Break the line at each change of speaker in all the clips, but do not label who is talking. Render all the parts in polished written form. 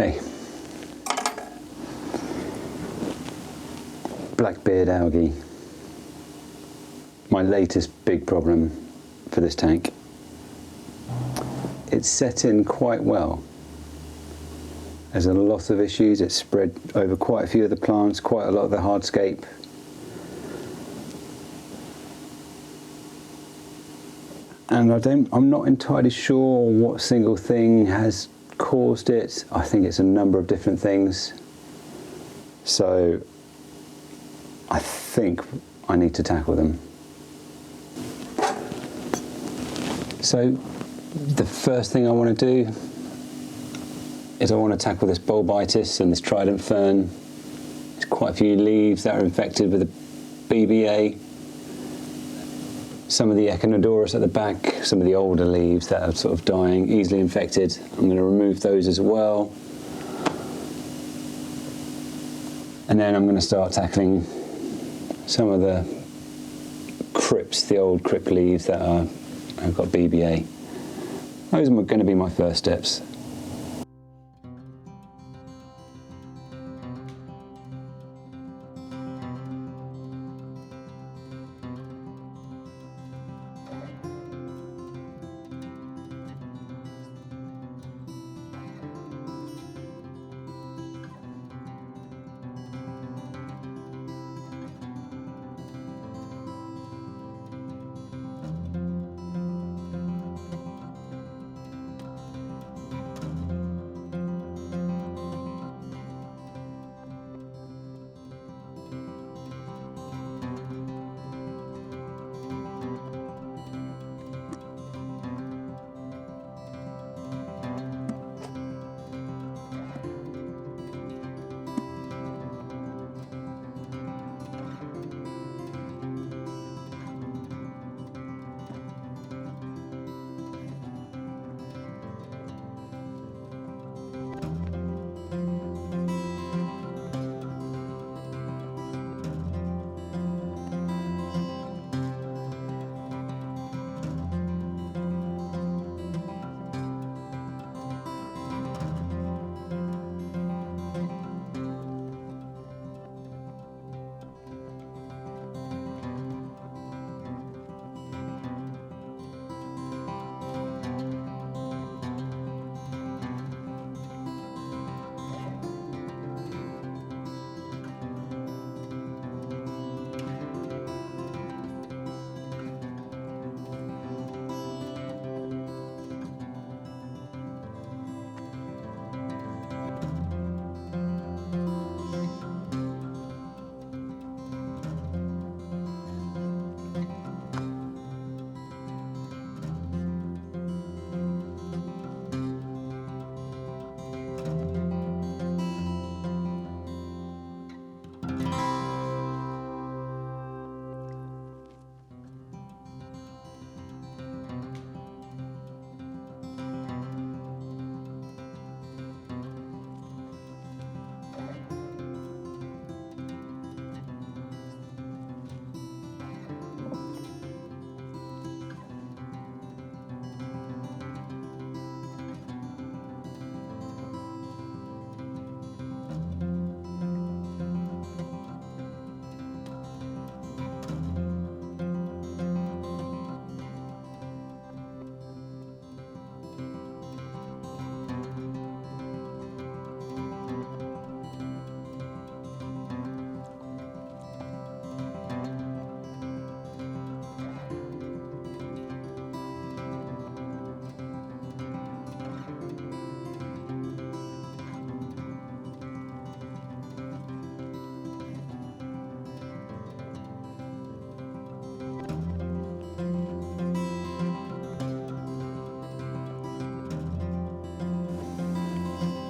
Okay. Blackbeard algae. My latest big problem for this tank. It's set in quite well. There's a lot of issues. It's spread over quite a few of the plants, quite a lot of the hardscape. And I'm not entirely sure what single thing has caused it. I think it's a number of different things. So I think I need to tackle them. So the first thing I want to do is I want to tackle this bulbitis and this trident fern. There's quite a few leaves that are infected with the BBA. Some of the echinodorus at the back, some of the older leaves that are sort of dying, easily infected. I'm going to remove those as well. And then I'm going to start tackling some of the crypts, the old crypt leaves that have got BBA. Those are going to be my first steps.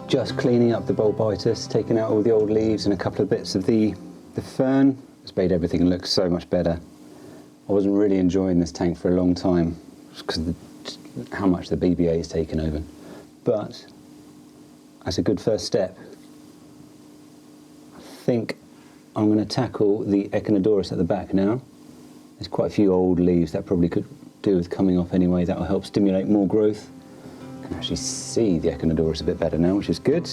Just cleaning up the bulbitis, taking out all the old leaves and a couple of bits of the fern. It's made everything look so much better. I wasn't really enjoying this tank for a long time because of how much the BBA has taken over. But that's a good first step. I think I'm going to tackle the echinodorus at the back now. There's quite a few old leaves that probably could do with coming off anyway. That will help stimulate more growth. I can actually see the echinodorus a bit better now, which is good.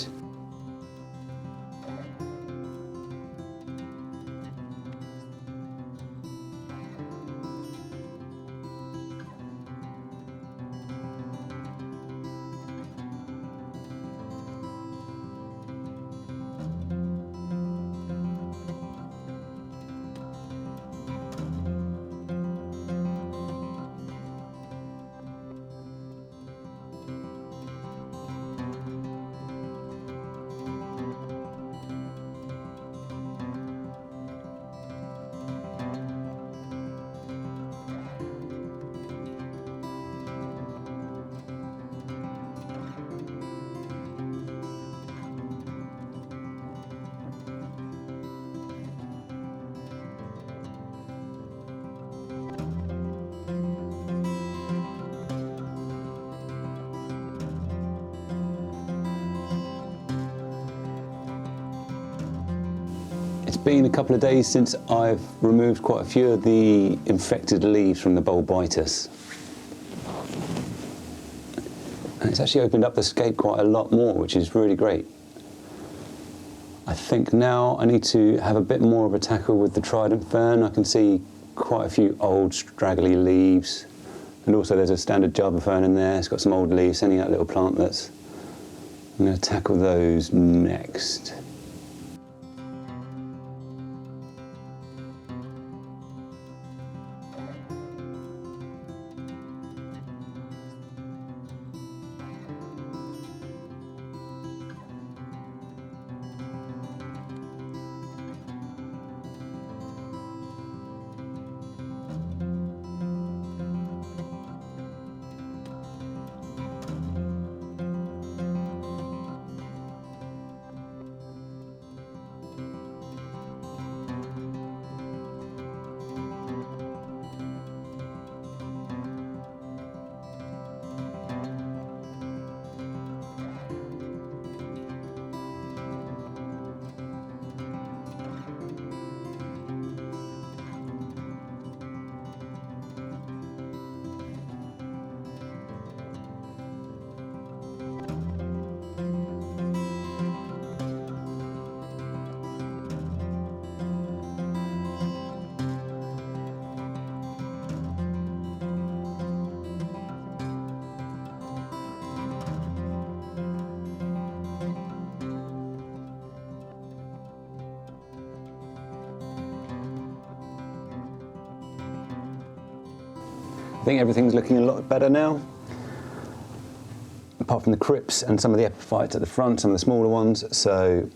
been a couple of days since I've removed quite a few of the infected leaves from the Bulbitis. And it's actually opened up the scape quite a lot more, which is really great. I think now I need to have a bit more of a tackle with the trident fern. I can see quite a few old straggly leaves. And also there's a standard Java fern in there. It's got some old leaves, sending out little plantlets. I'm going to tackle those next. I think everything's looking a lot better now, apart from the crypts and some of the epiphytes at the front, some of the smaller ones. So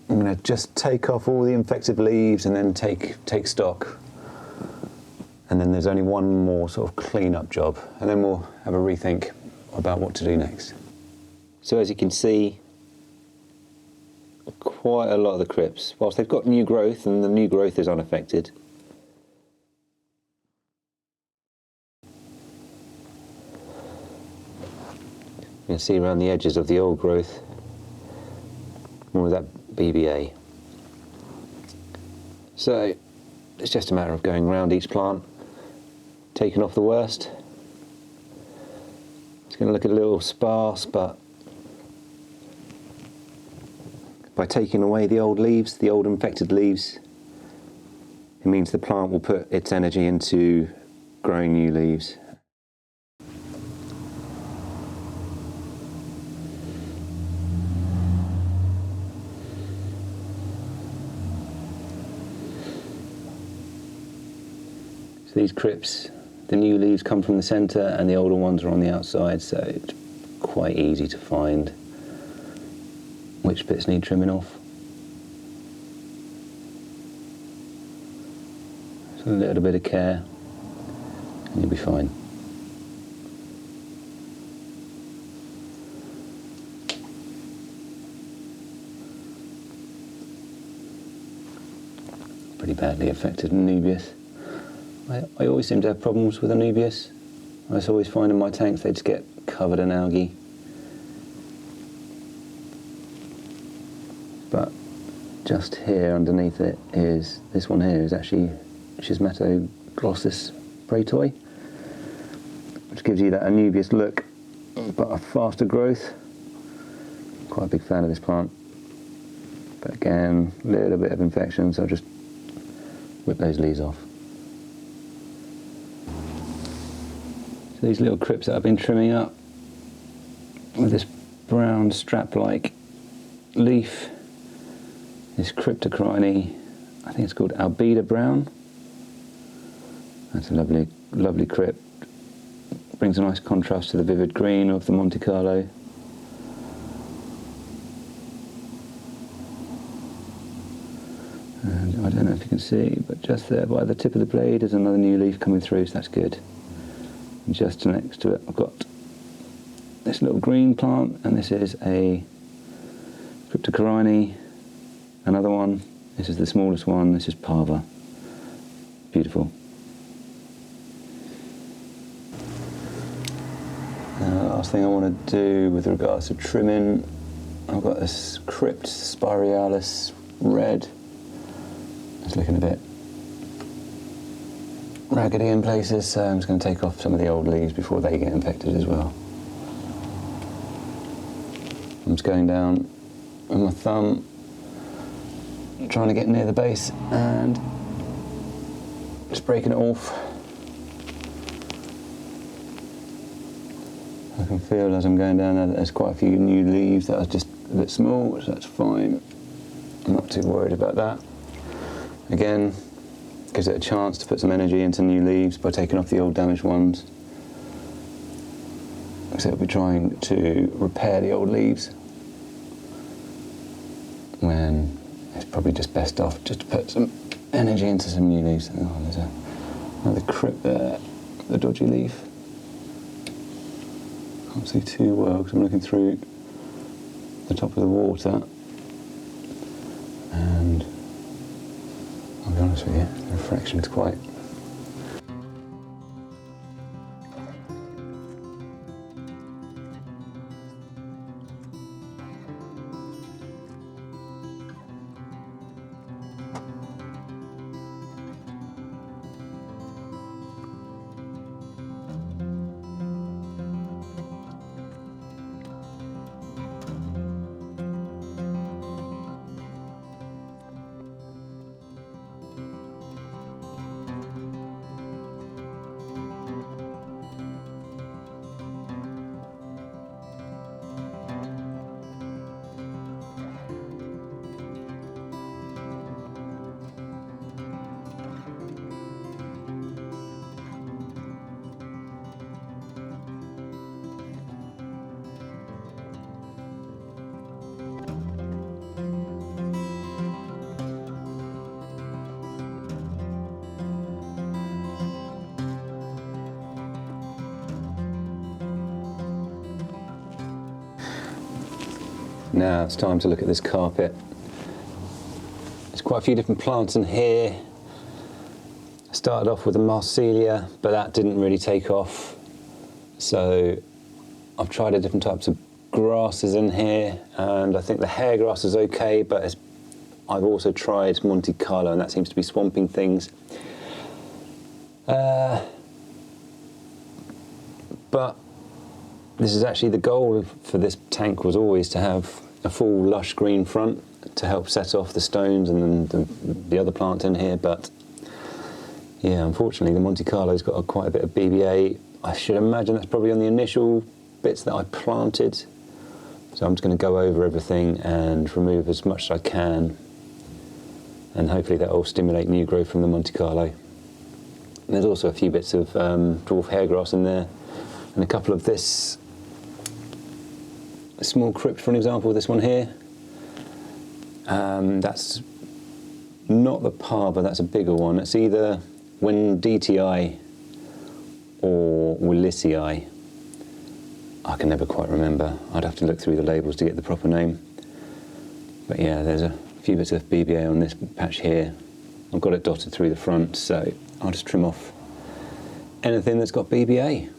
I'm going to just take off all the infected leaves and then take stock. And then there's only one more sort of clean-up job, and then we'll have a rethink about what to do next. So as you can see, quite a lot of the crypts, whilst they've got new growth and the new growth is unaffected, you can see around the edges of the old growth more of that BBA. So it's just a matter of going around each plant, taking off the worst. It's going to look a little sparse, but by taking away the old leaves, the old infected leaves, it means the plant will put its energy into growing new leaves. So these crypts, the new leaves come from the centre and the older ones are on the outside, so it's quite easy to find which bits need trimming off. So a little bit of care and you'll be fine. Pretty badly affected Anubias. I always seem to have problems with Anubias. I just always find in my tanks they just get covered in algae. But just here underneath it is, this one here is actually Schismatoglossus Pratoi, which gives you that Anubias look, but a faster growth. Quite a big fan of this plant. But again, a little bit of infection, so I'll just whip those leaves off. So these little crypts that I've been trimming up with this brown strap-like leaf, this Cryptocorini, I think it's called Albida Brown. That's a lovely, lovely crypt. Brings a nice contrast to the vivid green of the Monte Carlo. And I don't know if you can see, but just there by the tip of the blade is another new leaf coming through, so that's good. And just next to it I've got this little green plant, and this is a Cryptocorini, another one. This is the smallest one, this is Parva. Beautiful. Last thing I want to do with regards to trimming, I've got this Crypt Spiralis red. It's looking a bit raggedy in places, so I'm just going to take off some of the old leaves before they get infected as well. I'm just going down with my thumb, trying to get near the base and just breaking it off. I can feel as I'm going down there that there's quite a few new leaves that are just a bit small, so that's fine. I'm not too worried about that. Again, gives it a chance to put some energy into new leaves by taking off the old damaged ones. So it'll be trying to repair the old leaves when it's probably just best off just to put some energy into some new leaves. Oh, there's another crypt there, the dodgy leaf. Can't see too well because I'm looking through the top of the water, and I'll be honest with you, the reflection is quite Now it's time to look at this carpet. There's quite a few different plants in here. I started off with a Marsilia, but that didn't really take off. So I've tried different types of grasses in here, and I think the hair grass is okay, but I've also tried Monte Carlo, and that seems to be swamping things. But this is actually the goal for this tank, was always to have a full lush green front to help set off the stones and then the other plant in here. But yeah, unfortunately the Monte Carlo's got quite a bit of BBA. I should imagine that's probably on the initial bits that I planted. So I'm just going to go over everything and remove as much as I can, and hopefully that will stimulate new growth from the Monte Carlo. And there's also a few bits of dwarf hairgrass in there, and a couple of this small crypt, for an example, this one here. That's not the Parva, that's a bigger one. It's either Wendtii or Willisii. I can never quite remember. I'd have to look through the labels to get the proper name. But yeah, there's a few bits of BBA on this patch here. I've got it dotted through the front, so I'll just trim off anything that's got BBA.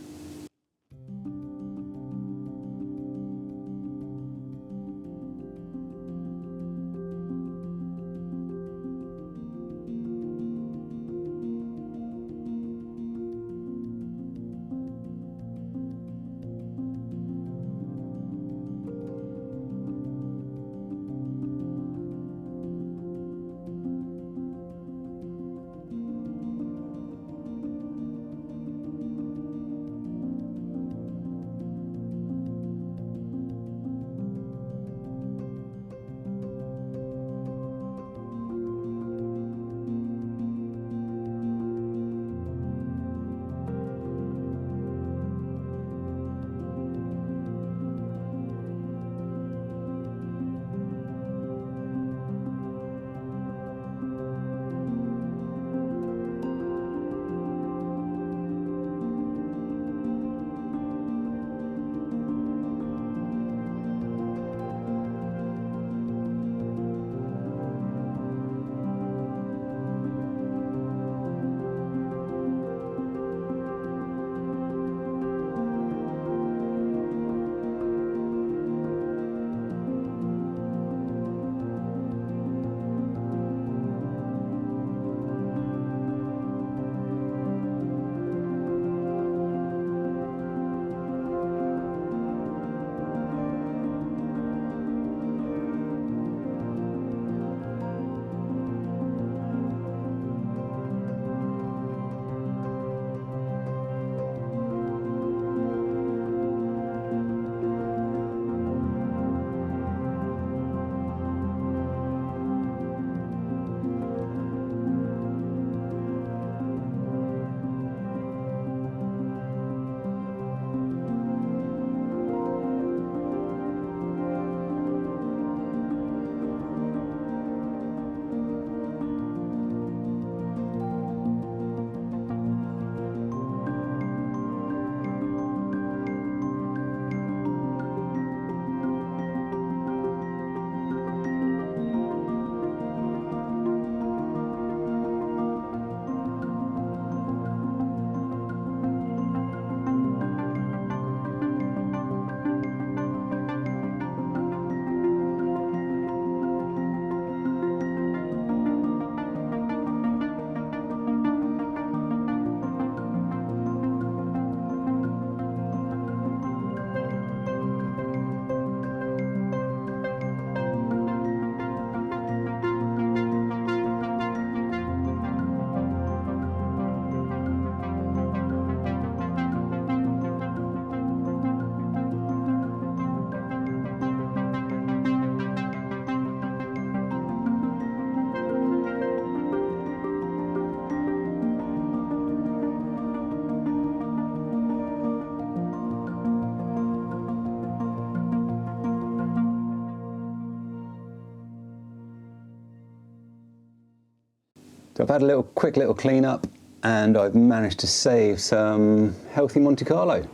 So I've had a quick little clean up, and I've managed to save some healthy Monte Carlo.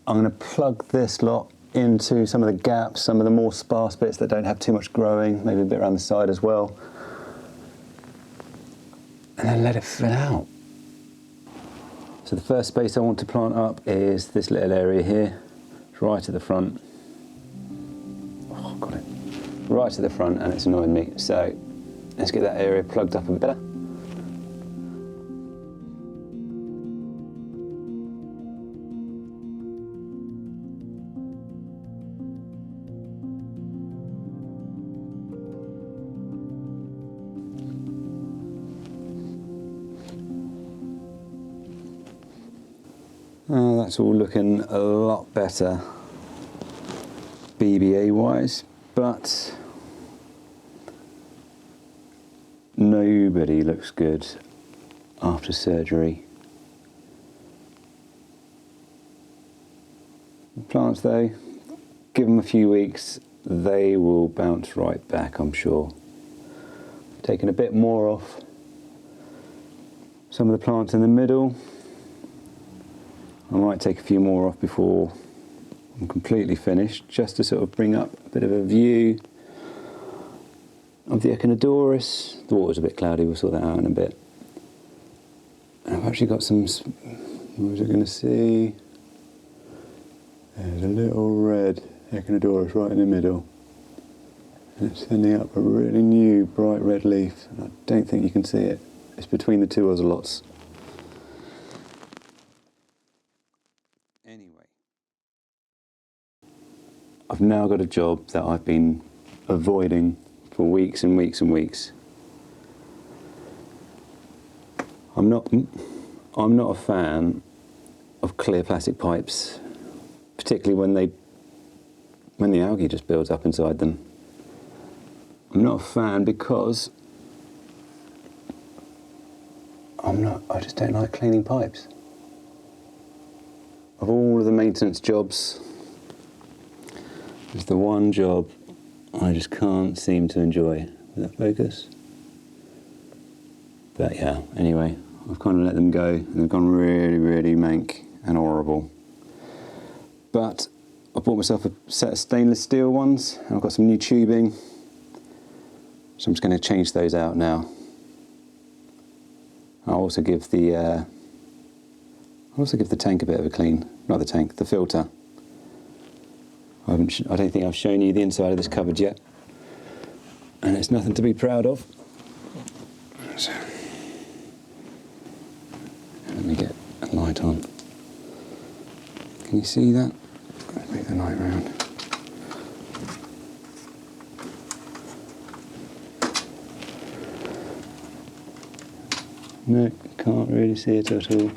I'm going to plug this lot into some of the gaps, some of the more sparse bits that don't have too much growing, maybe a bit around the side as well, and then let it fill out. So the first space I want to plant up is this little area here. It's right at the front. Oh, got it. Right at the front, and it's annoying me. So let's get that area plugged up a bit better. Oh, that's all looking a lot better BBA wise, but nobody looks good after surgery. The plants though, give them a few weeks, they will bounce right back, I'm sure. Taking a bit more off some of the plants in the middle. I might take a few more off before I'm completely finished, just to sort of bring up a bit of a view of the Echinodorus. The water's a bit cloudy, we'll sort that out in a bit. And I've actually got some, what was I going to see? There's a little red Echinodorus right in the middle. And it's sending up a really new bright red leaf. And I don't think you can see it. It's between the two ocelots. Anyway, I've now got a job that I've been avoiding for weeks and weeks and weeks. I'm not a fan of clear plastic pipes, particularly when the algae just builds up inside them. I'm not a fan because I just don't like cleaning pipes. Of all of the maintenance jobs, it's the one job I just can't seem to enjoy. Does that focus? But yeah, anyway, I've kind of let them go, and they've gone really, really mank and horrible. But I bought myself a set of stainless steel ones, and I've got some new tubing, so I'm just going to change those out now. I'll also give the tank a bit of a clean. Not the tank, the filter. I don't think I've shown you the inside of this cupboard yet, and it's nothing to be proud of. So, let me get a light on. Can you see that? Let's move the light round. No, can't really see it at all.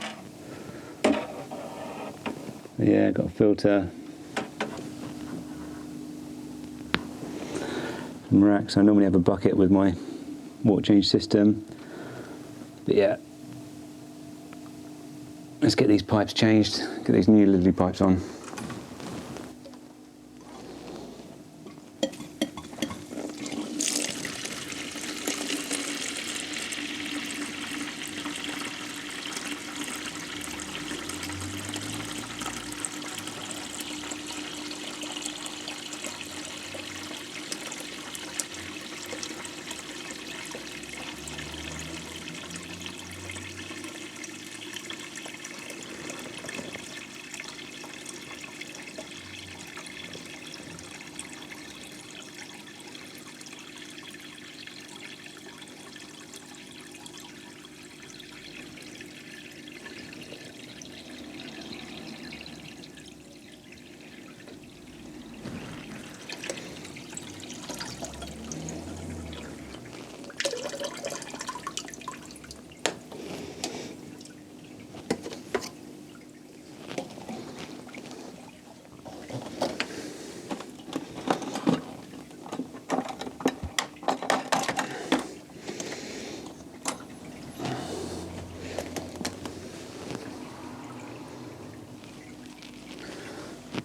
But yeah, got a filter. Some racks. I normally have a bucket with my water change system. But yeah, let's get these pipes changed, get these new Lily pipes on.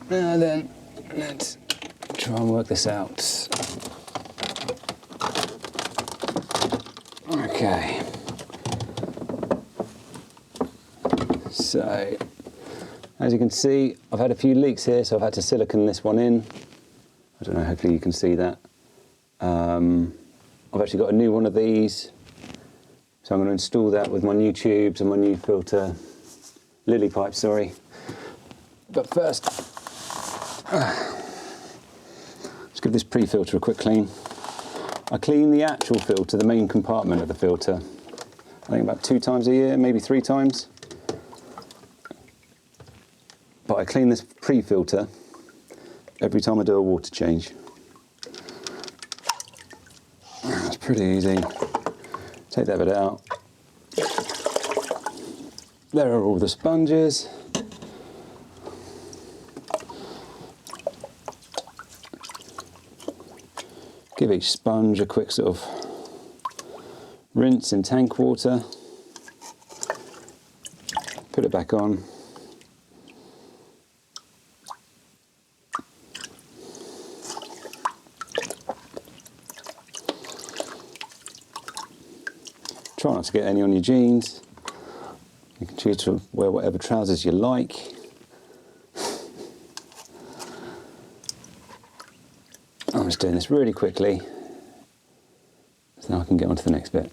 Now then, let's try and work this out. Okay. So, as you can see, I've had a few leaks here, so I've had to silicone this one in. I don't know, hopefully you can see that. I've actually got a new one of these, so I'm going to install that with my new tubes and my new filter, lily pipe, sorry. But first, let's give this pre-filter a quick clean. I clean the actual filter, the main compartment of the filter, I think about 2 times a year, maybe 3 times. But I clean this pre-filter every time I do a water change. That's pretty easy. Take that bit out. There are all the sponges. Give each sponge a quick sort of rinse in tank water. Put it back on. Try not to get any on your jeans. You can choose to wear whatever trousers you like. I'm just doing this really quickly so now I can get on to the next bit.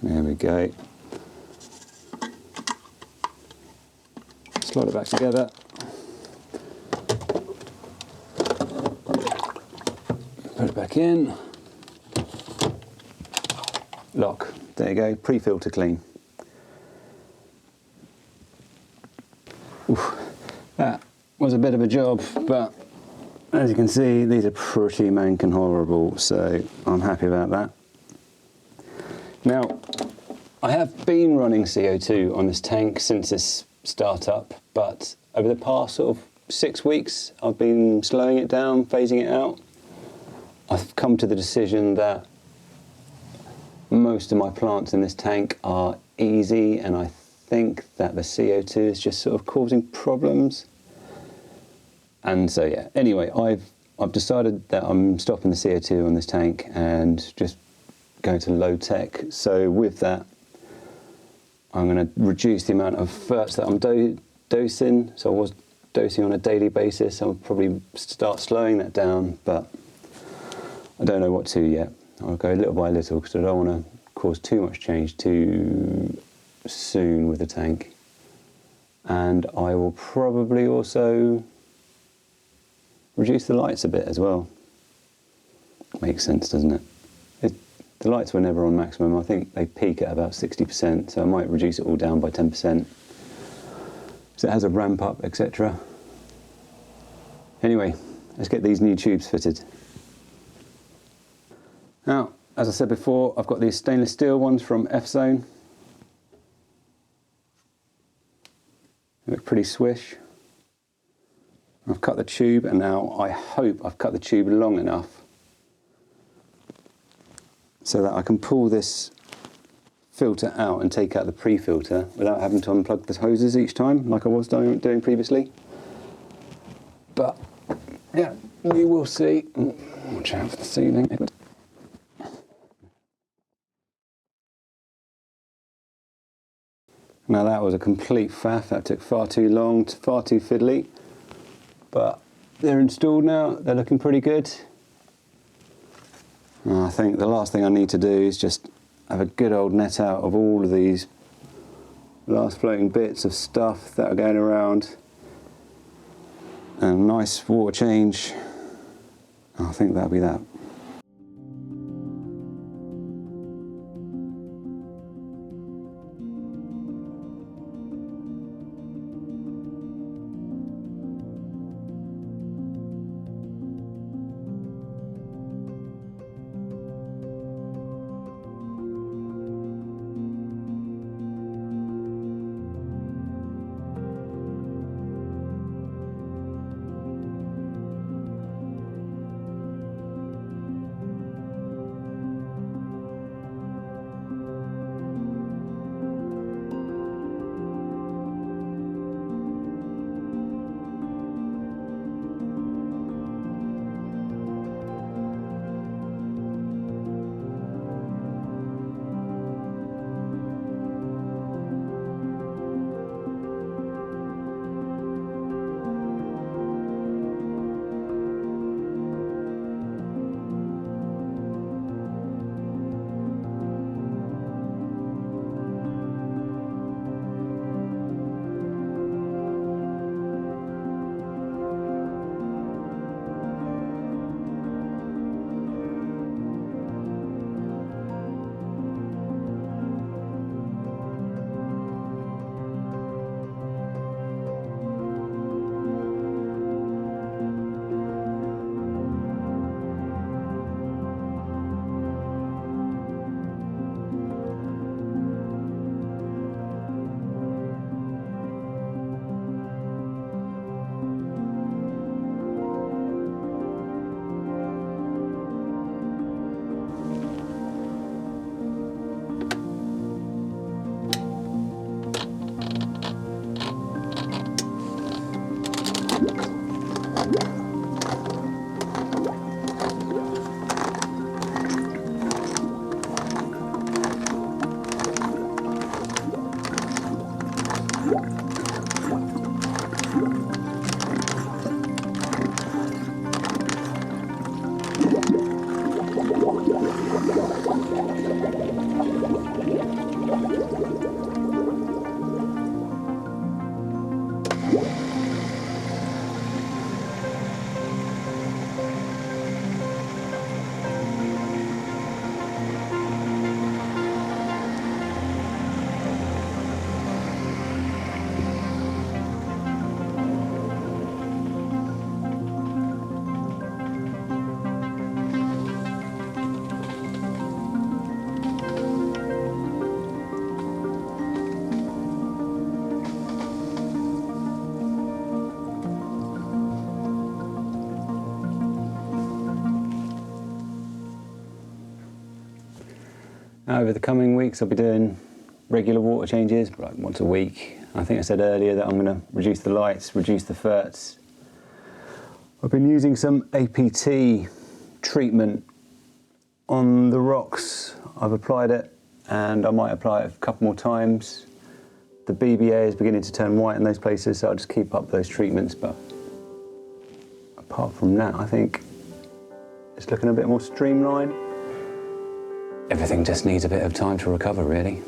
There we go. Slide it back together. Put it back in. Lock. There you go, pre-filter clean. Oof, that was a bit of a job, but as you can see, these are pretty mankin horrible, so I'm happy about that. Now, I have been running CO2 on this tank since this startup, but over the past sort of 6 weeks, I've been slowing it down, phasing it out. I've come to the decision that most of my plants in this tank are easy, and I think that the CO2 is just sort of causing problems. And so yeah, anyway, I've decided that I'm stopping the CO2 on this tank and just going to low tech. So with that, I'm going to reduce the amount of ferts that I'm dosing. So I was dosing on a daily basis. I'll probably start slowing that down, but I don't know what to yet. I'll go little by little because I don't want to cause too much change too soon with the tank. And I will probably also reduce the lights a bit as well. Makes sense, doesn't it? The lights were never on maximum. I think they peak at about 60%, so I might reduce it all down by 10%. So it has a ramp up, etc. Anyway, let's get these new tubes fitted. Now, as I said before, I've got these stainless steel ones from F-Zone. They look pretty swish. I've cut the tube, and now I hope I've cut the tube long enough so that I can pull this filter out and take out the pre-filter without having to unplug the hoses each time, like I was doing previously. But yeah, you will see. Watch out for the ceiling. Now that was a complete faff. That took far too long, far too fiddly. But they're installed now. They're looking pretty good. I think the last thing I need to do is just have a good old net out of all of these last floating bits of stuff that are going around. And a nice water change. I think that'll be that. Over the coming weeks I'll be doing regular water changes, like once a week. I think I said earlier that I'm going to reduce the lights, reduce the ferts. I've been using some APT treatment on the rocks. I've applied it and I might apply it a couple more times. The BBA is beginning to turn white in those places, so I'll just keep up those treatments. But apart from that, I think it's looking a bit more streamlined. Everything just needs a bit of time to recover, really.